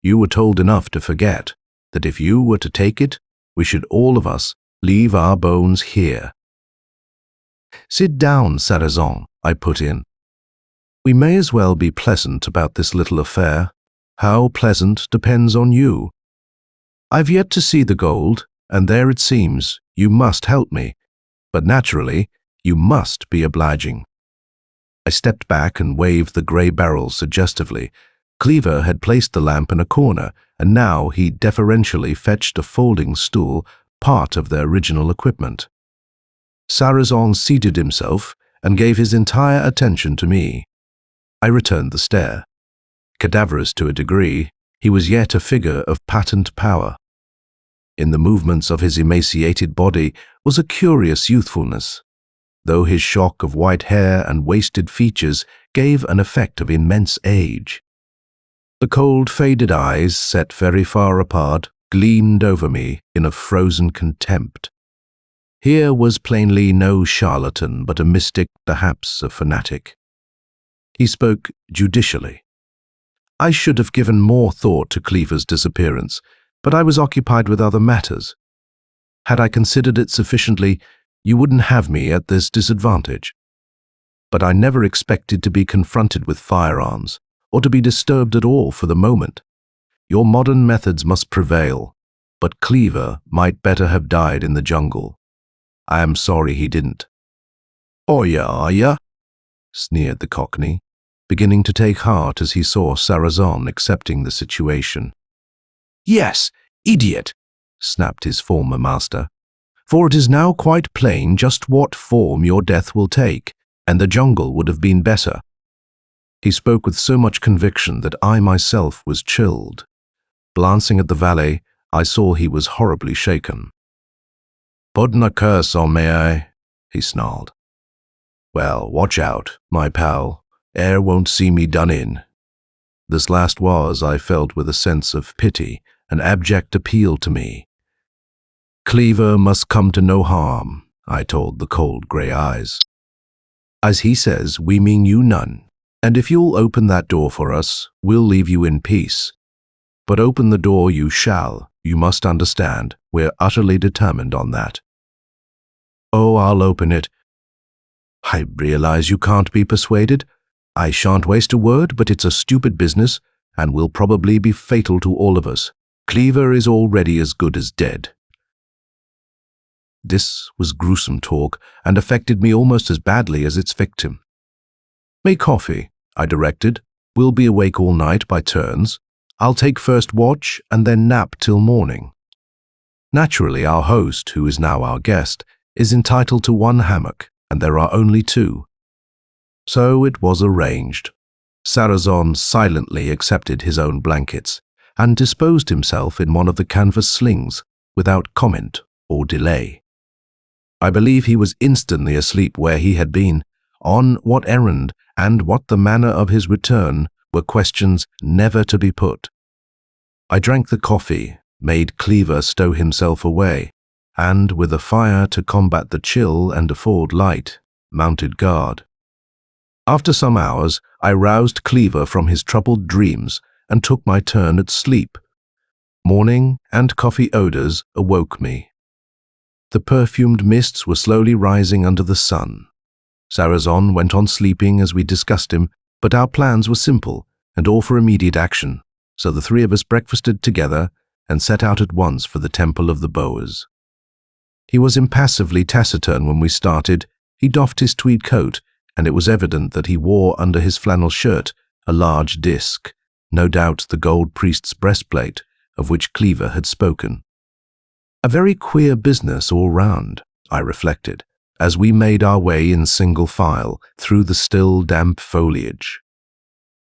You were told enough to forget that if you were to take it, we should all of us leave our bones here. Sit down, Sarrazin, I put in. We may as well be pleasant about this little affair. How pleasant depends on you. I've yet to see the gold, and there it seems you must help me. But naturally, you must be obliging. I stepped back and waved the grey barrel suggestively. Cleaver had placed the lamp in a corner, and now he deferentially fetched a folding stool, part of their original equipment. Sarrazin seated himself and gave his entire attention to me. I returned the stare. Cadaverous to a degree, he was yet a figure of patent power. In the movements of his emaciated body was a curious youthfulness, though his shock of white hair and wasted features gave an effect of immense age. The cold, faded eyes, set very far apart, gleamed over me in a frozen contempt. Here was plainly no charlatan, but a mystic, perhaps a fanatic. He spoke judicially. I should have given more thought to Cleaver's disappearance, but I was occupied with other matters. Had I considered it sufficiently, you wouldn't have me at this disadvantage. But I never expected to be confronted with firearms, or to be disturbed at all for the moment. Your modern methods must prevail, but Cleaver might better have died in the jungle. I am sorry he didn't. "Oh yeah, are ya?" sneered the Cockney, beginning to take heart as he saw Sarrazin accepting the situation. "Yes, idiot," snapped his former master, "for it is now quite plain just what form your death will take, and the jungle would have been better." He spoke with so much conviction that I myself was chilled. Glancing at the valet, I saw he was horribly shaken. "Putting a curse on me, eh?" he snarled. "Well, watch out, my pal. Air won't see me done in." This last was, I felt, with a sense of pity, an abject appeal to me. "Cleaver must come to no harm," I told the cold grey eyes. "As he says, we mean you none, and if you'll open that door for us, we'll leave you in peace. But open the door you shall, you must understand, we're utterly determined on that." "Oh, I'll open it." "I realize you can't be persuaded. I shan't waste a word, but it's a stupid business, and will probably be fatal to all of us. Cleaver is already as good as dead." This was gruesome talk, and affected me almost as badly as its victim. "Make coffee," I directed. "We'll be awake all night by turns. I'll take first watch and then nap till morning." Naturally, our host, who is now our guest, is entitled to one hammock, and there are only two. So it was arranged. Sarrazin silently accepted his own blankets and disposed himself in one of the canvas slings without comment or delay. I believe he was instantly asleep where he had been, on what errand, and what the manner of his return were questions never to be put. I drank the coffee, made Cleaver stow himself away, and, with a fire to combat the chill and afford light, mounted guard. After some hours, I roused Cleaver from his troubled dreams and took my turn at sleep. Morning and coffee odors awoke me. The perfumed mists were slowly rising under the sun. Sarrazin went on sleeping as we discussed him, but our plans were simple and all for immediate action, so the three of us breakfasted together and set out at once for the Temple of the Boas. He was impassively taciturn when we started. He doffed his tweed coat, and it was evident that he wore under his flannel shirt a large disc, no doubt the gold priest's breastplate, of which Cleaver had spoken. A very queer business all round, I reflected, as we made our way in single file through the still, damp foliage.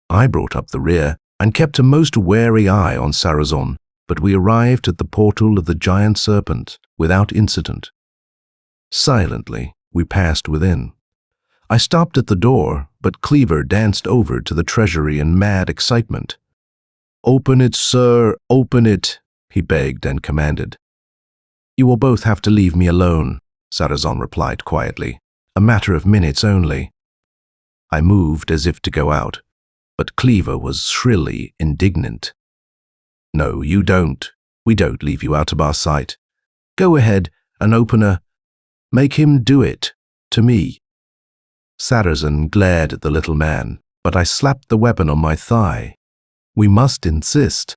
I brought up the rear and kept a most wary eye on Sarrazin, but we arrived at the portal of the giant serpent without incident. Silently, we passed within. I stopped at the door, but Cleaver danced over to the treasury in mad excitement. "Open it, sir, open it," he begged and commanded. "You will both have to leave me alone," Sarrazin replied quietly. "A matter of minutes only." I moved as if to go out, but Cleaver was shrilly indignant. No, you don't. We don't leave you out of our sight. Go ahead and open a... Make him do it. To me. Sarrazin glared at the little man, but I slapped the weapon on my thigh. We must insist.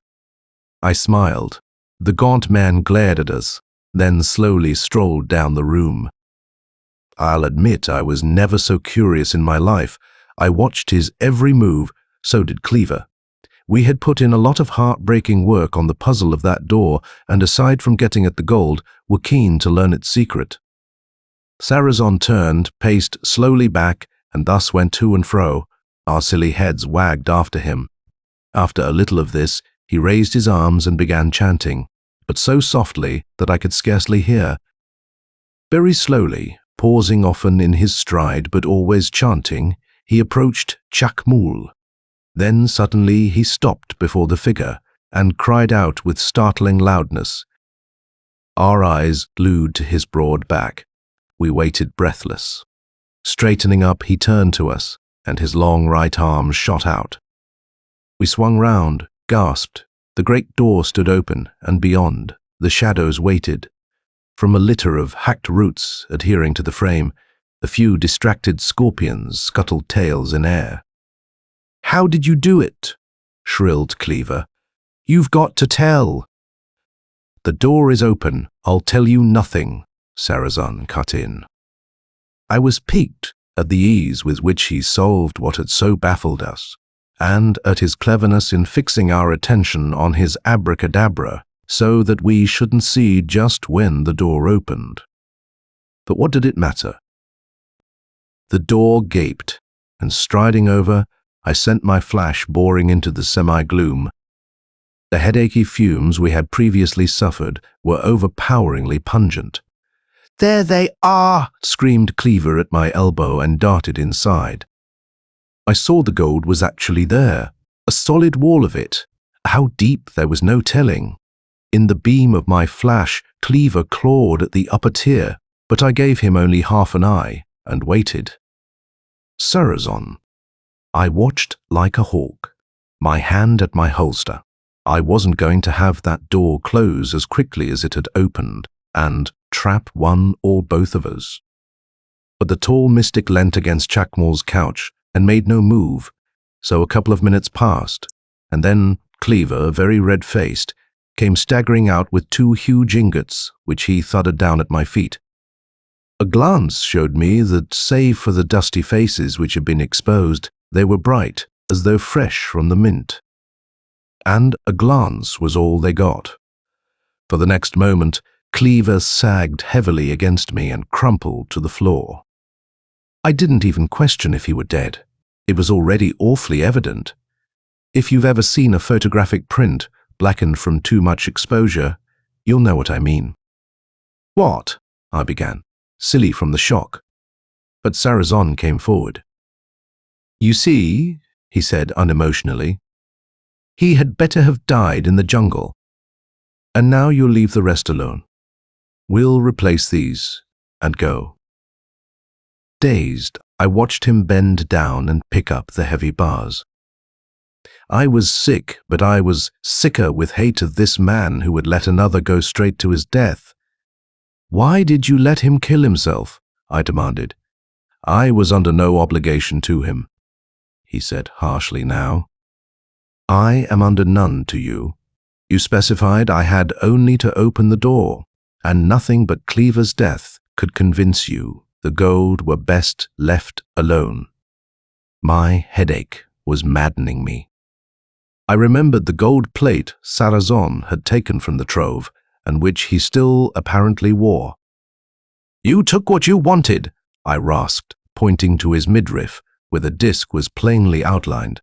I smiled. The gaunt man glared at us, then slowly strolled down the room. I'll admit I was never so curious in my life. I watched his every move, so did Cleaver. We had put in a lot of heartbreaking work on the puzzle of that door, and aside from getting at the gold, were keen to learn its secret. Sarrazin turned, paced slowly back, and thus went to and fro. Our silly heads wagged after him. After a little of this, he raised his arms and began chanting, but so softly that I could scarcely hear. Very slowly, pausing often in his stride but always chanting, he approached Chac-Mool. Then suddenly he stopped before the figure and cried out with startling loudness. Our eyes glued to his broad back. We waited breathless. Straightening up, he turned to us, and his long right arm shot out. We swung round, gasped. The great door stood open, and beyond, the shadows waited. From a litter of hacked roots adhering to the frame, a few distracted scorpions scuttled tails in air. "How did you do it?" shrilled Cleaver. "You've got to tell." "The door is open. I'll tell you nothing," Sarrazin cut in. I was piqued at the ease with which he solved what had so baffled us, and at his cleverness in fixing our attention on his abracadabra so that we shouldn't see just when the door opened. But what did it matter? The door gaped, and striding over, I sent my flash boring into the semi-gloom. The headachy fumes we had previously suffered were overpoweringly pungent. "There they are!" screamed Cleaver at my elbow and darted inside. I saw the gold was actually there, a solid wall of it. How deep there was no telling. In the beam of my flash, Cleaver clawed at the upper tier, but I gave him only half an eye and waited. Sarrazin. I watched like a hawk, my hand at my holster. I wasn't going to have that door close as quickly as it had opened and trap one or both of us. But the tall mystic leant against Chac-Mool's couch and made no move, so a couple of minutes passed, and then Cleaver, very red-faced, came staggering out with 2 huge ingots, which he thudded down at my feet. A glance showed me that, save for the dusty faces which had been exposed, they were bright, as though fresh from the mint. And a glance was all they got. For the next moment, Cleaver sagged heavily against me and crumpled to the floor. I didn't even question if he were dead. It was already awfully evident. If you've ever seen a photographic print blackened from too much exposure, you'll know what I mean. "What?" I began, silly from the shock. But Sarrazin came forward. "You see," he said unemotionally, "he had better have died in the jungle. And now you'll leave the rest alone. We'll replace these and go." Dazed, I watched him bend down and pick up the heavy bars. I was sick, but I was sicker with hate of this man who would let another go straight to his death. "Why did you let him kill himself?" I demanded. "I was under no obligation to him," he said harshly now. "I am under none to you. You specified I had only to open the door, and nothing but Cleaver's death could convince you the gold were best left alone." My headache was maddening me. I remembered the gold plate Sarrazin had taken from the trove, and which he still apparently wore. "You took what you wanted," I rasped, pointing to his midriff, where the disc was plainly outlined.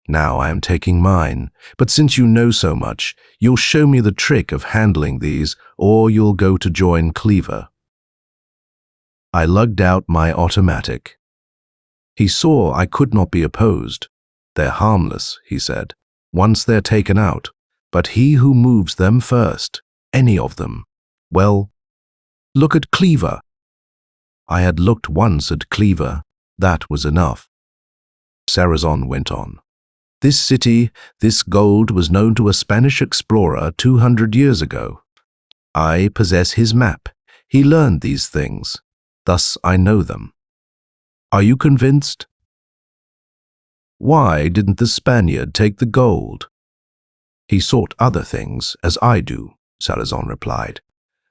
"Now I am taking mine, but since you know so much, you'll show me the trick of handling these, or you'll go to join Cleaver." I lugged out my automatic. He saw I could not be opposed. "They're harmless," he said, "once they're taken out, but he who moves them first, any of them, well, look at Cleaver." I had looked once at Cleaver. That was enough. Sarrazin went on. This city, this gold was known to a Spanish explorer 200 years ago. I possess his map. He learned these things. Thus I know them. Are you convinced? Why didn't the Spaniard take the gold? He sought other things, as I do, Sarazón replied.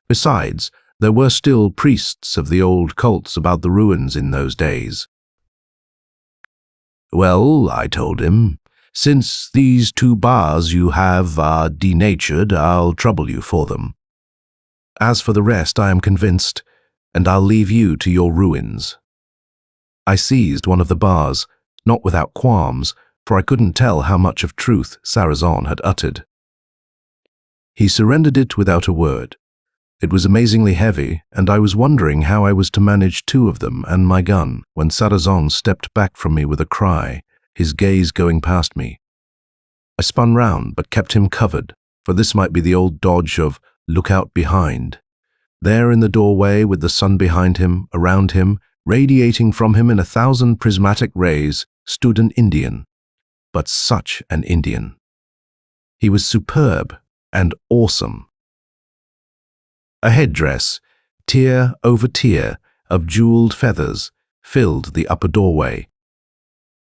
Besides, there were still priests of the old cults about the ruins in those days. Well, I told him, since these 2 bars you have are denatured, I'll trouble you for them. As for the rest, I am convinced, and I'll leave you to your ruins. I seized one of the bars, not without qualms, for I couldn't tell how much of truth Sarazón had uttered. He surrendered it without a word. It was amazingly heavy, and I was wondering how I was to manage 2 of them and my gun when Sarazón stepped back from me with a cry, his gaze going past me. I spun round but kept him covered, for this might be the old dodge of look out behind. There in the doorway, with the sun behind him, around him, radiating from him in 1,000 prismatic rays, stood an Indian. But such an Indian. He was superb and awesome. A headdress, tier over tier, of jeweled feathers, filled the upper doorway.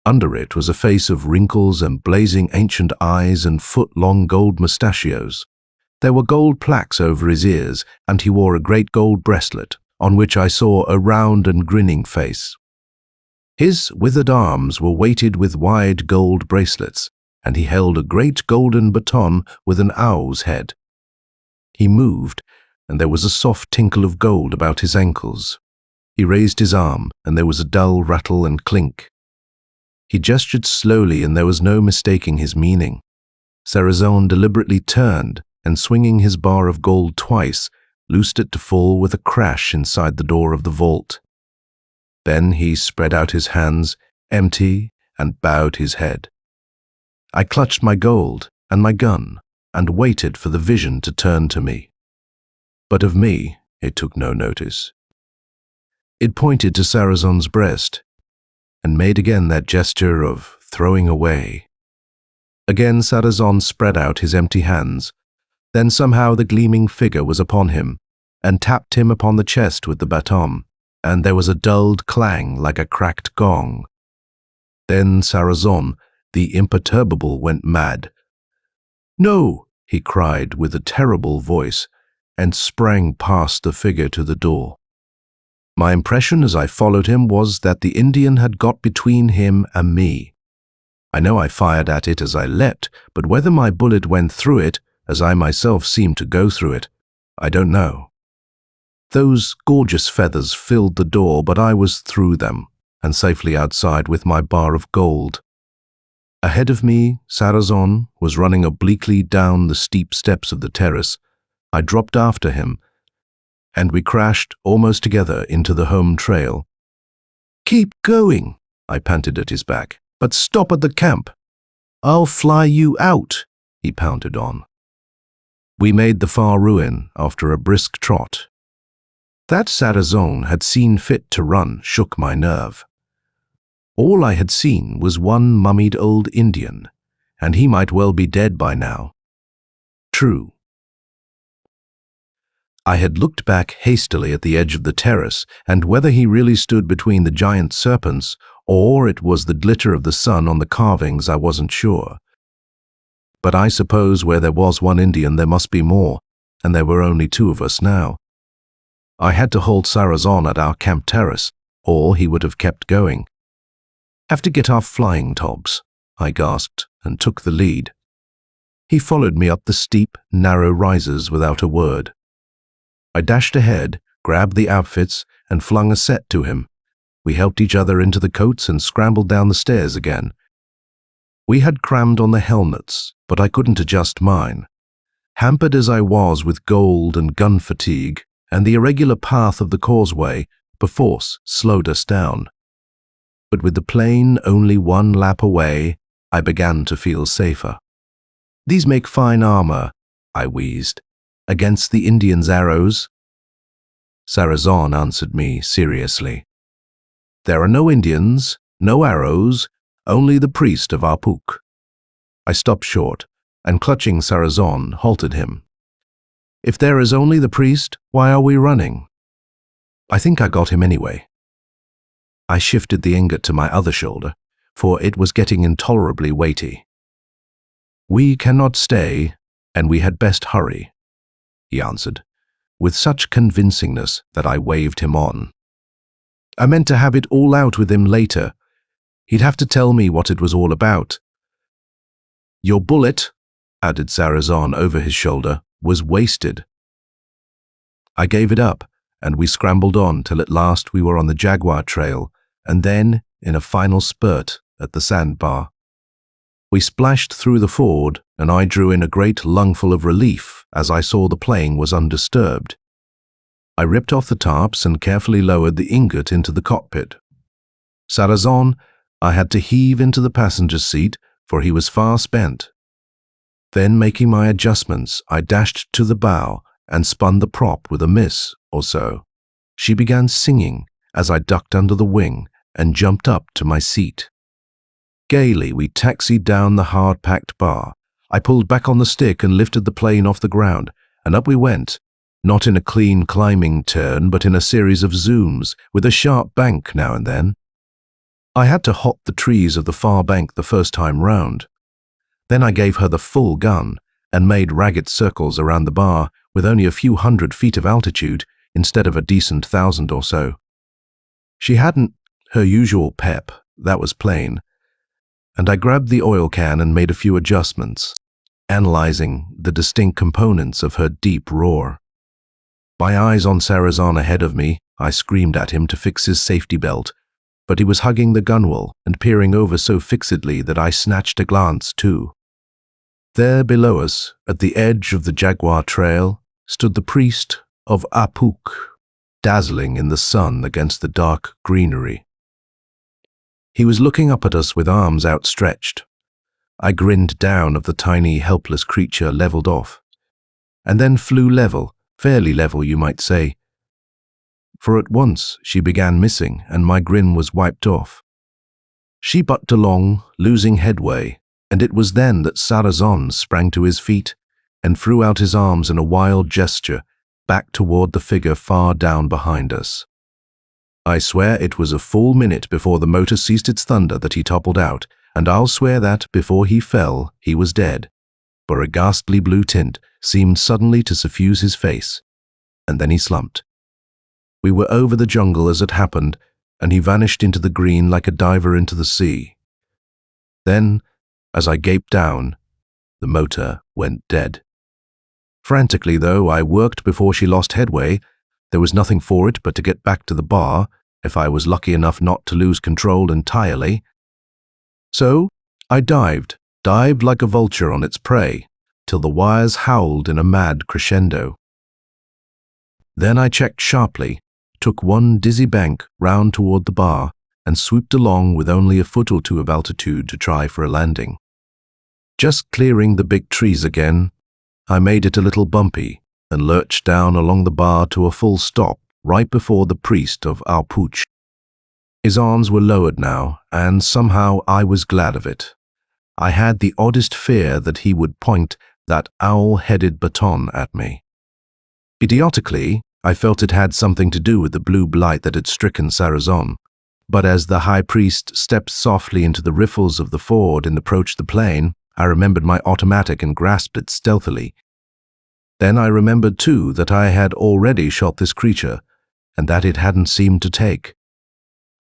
Under it was a face of wrinkles and blazing ancient eyes and foot-long gold mustachios. There were gold plaques over his ears, and he wore a great gold bracelet, on which I saw a round and grinning face. His withered arms were weighted with wide gold bracelets, and he held a great golden baton with an owl's head. He moved, and there was a soft tinkle of gold about his ankles. He raised his arm, and there was a dull rattle and clink. He gestured slowly, and there was no mistaking his meaning. Sarazón deliberately turned, and swinging his bar of gold twice, loosed it to fall with a crash inside the door of the vault. Then he spread out his hands, empty, and bowed his head. I clutched my gold and my gun, and waited for the vision to turn to me. But of me it took no notice. It pointed to Sarazón's breast, and made again that gesture of throwing away. Again Sarazón spread out his empty hands. Then somehow the gleaming figure was upon him, and tapped him upon the chest with the baton, and there was a dulled clang like a cracked gong. Then Sarazón, the imperturbable, went mad. "No!" he cried with a terrible voice, and sprang past the figure to the door. My impression as I followed him was that the Indian had got between him and me. I know I fired at it as I leapt, but whether my bullet went through it, as I myself seemed to go through it, I don't know. Those gorgeous feathers filled the door, but I was through them, and safely outside with my bar of gold. Ahead of me, Sarazón was running obliquely down the steep steps of the terrace. I dropped after him, and we crashed almost together into the home trail. "Keep going," I panted at his back, "but stop at the camp. I'll fly you out," he pounded on. We made the far ruin after a brisk trot. That Sarazón had seen fit to run shook my nerve. All I had seen was one mummied old Indian, and he might well be dead by now. True. I had looked back hastily at the edge of the terrace, and whether he really stood between the giant serpents, or it was the glitter of the sun on the carvings, I wasn't sure. But I suppose where there was one Indian there must be more, and there were only 2 of us now. I had to hold Sarazón at our camp terrace, or he would have kept going. "Have to get our flying togs," I gasped, and took the lead. He followed me up the steep, narrow rises without a word. I dashed ahead, grabbed the outfits, and flung a set to him. We helped each other into the coats and scrambled down the stairs again. We had crammed on the helmets, but I couldn't adjust mine. Hampered as I was with gold and gun fatigue, and the irregular path of the causeway perforce slowed us down. But with the plane only 1 lap away, I began to feel safer. "These make fine armor," I wheezed, "against the Indians' arrows." Sarazón answered me seriously. "There are no Indians, no arrows, only the priest of our Puk. I stopped short, and clutching Sarazon, halted him. "If there is only the priest, why are we running?" "I think I got him anyway." I shifted the ingot to my other shoulder, for it was getting intolerably weighty. "We cannot stay, and we had best hurry," he answered, with such convincingness that I waved him on. I meant to have it all out with him later. He'd have to tell me what it was all about. "Your bullet," added Sarazon over his shoulder, "was wasted." I gave it up, and we scrambled on till at last we were on the Jaguar trail, and then, in a final spurt, at the sandbar. We splashed through the ford, and I drew in a great lungful of relief as I saw the plane was undisturbed. I ripped off the tarps and carefully lowered the ingot into the cockpit. Sarazon I had to heave into the passenger's seat, for he was far spent. Then, making my adjustments, I dashed to the bow and spun the prop with a miss or so. She began singing as I ducked under the wing and jumped up to my seat. Gaily, we taxied down the hard-packed bar. I pulled back on the stick and lifted the plane off the ground, and up we went, not in a clean climbing turn, but in a series of zooms, with a sharp bank now and then. I had to hop the trees of the far bank the first time round. Then I gave her the full gun and made ragged circles around the bar with only a few 100 feet of altitude instead of a decent 1,000 or so. She hadn't her usual pep, that was plain, and I grabbed the oil can and made a few adjustments, analyzing the distinct components of her deep roar. My eyes on Sarazon ahead of me, I screamed at him to fix his safety belt, but he was hugging the gunwale and peering over so fixedly that I snatched a glance too. There below us, at the edge of the Jaguar trail, stood the priest of Apuk, dazzling in the sun against the dark greenery. He was looking up at us with arms outstretched. I grinned down at the tiny, helpless creature leveled off, and then flew level, fairly level you might say, for at once she began missing and my grin was wiped off. She bucked along, losing headway, and it was then that Sarazon sprang to his feet and threw out his arms in a wild gesture back toward the figure far down behind us. I swear it was a full minute before the motor ceased its thunder that he toppled out, and I'll swear that, before he fell, he was dead, for a ghastly blue tint seemed suddenly to suffuse his face, and then he slumped. We were over the jungle as it happened, and he vanished into the green like a diver into the sea. Then, as I gaped down, the motor went dead. Frantically, though, I worked before she lost headway. There was nothing for it but to get back to the bar, if I was lucky enough not to lose control entirely. So I dived like a vulture on its prey, till the wires howled in a mad crescendo. Then I checked sharply, took one dizzy bank round toward the bar, and swooped along with only a foot or two of altitude to try for a landing. Just clearing the big trees again, I made it a little bumpy and lurched down along the bar to a full stop right before the priest of Alpuch. His arms were lowered now, and somehow I was glad of it. I had the oddest fear that he would point that owl-headed baton at me. Idiotically, I felt it had something to do with the blue blight that had stricken Sarazon, but as the high priest stepped softly into the riffles of the ford and approached the plane, I remembered my automatic and grasped it stealthily. Then I remembered too that I had already shot this creature, and that it hadn't seemed to take.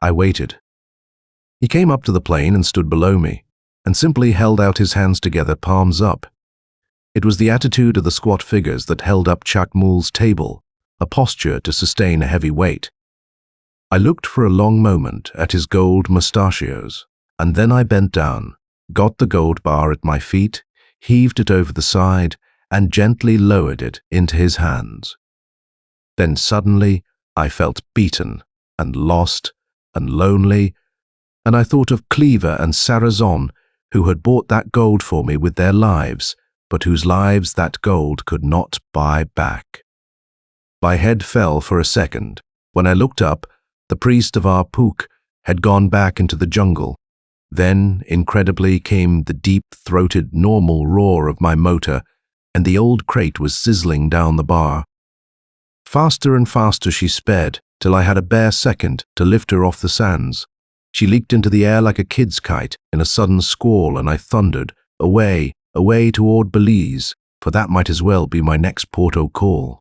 I waited. He came up to the plane and stood below me, and simply held out his hands together, palms up. It was the attitude of the squat figures that held up Chac-Mool's table, a posture to sustain a heavy weight. I looked for a long moment at his gold mustachios, and then I bent down, got the gold bar at my feet, heaved it over the side, and gently lowered it into his hands. Then suddenly I felt beaten and lost and lonely, and I thought of Cleaver and Sarazon, who had bought that gold for me with their lives, but whose lives that gold could not buy back. My head fell for a second. When I looked up, the priest of Arpuk had gone back into the jungle. Then, incredibly, came the deep-throated, normal roar of my motor, and the old crate was sizzling down the bar. Faster and faster she sped, till I had a bare second to lift her off the sands. She leaped into the air like a kid's kite in a sudden squall, and I thundered, away, away toward Belize, for that might as well be my next port o' call.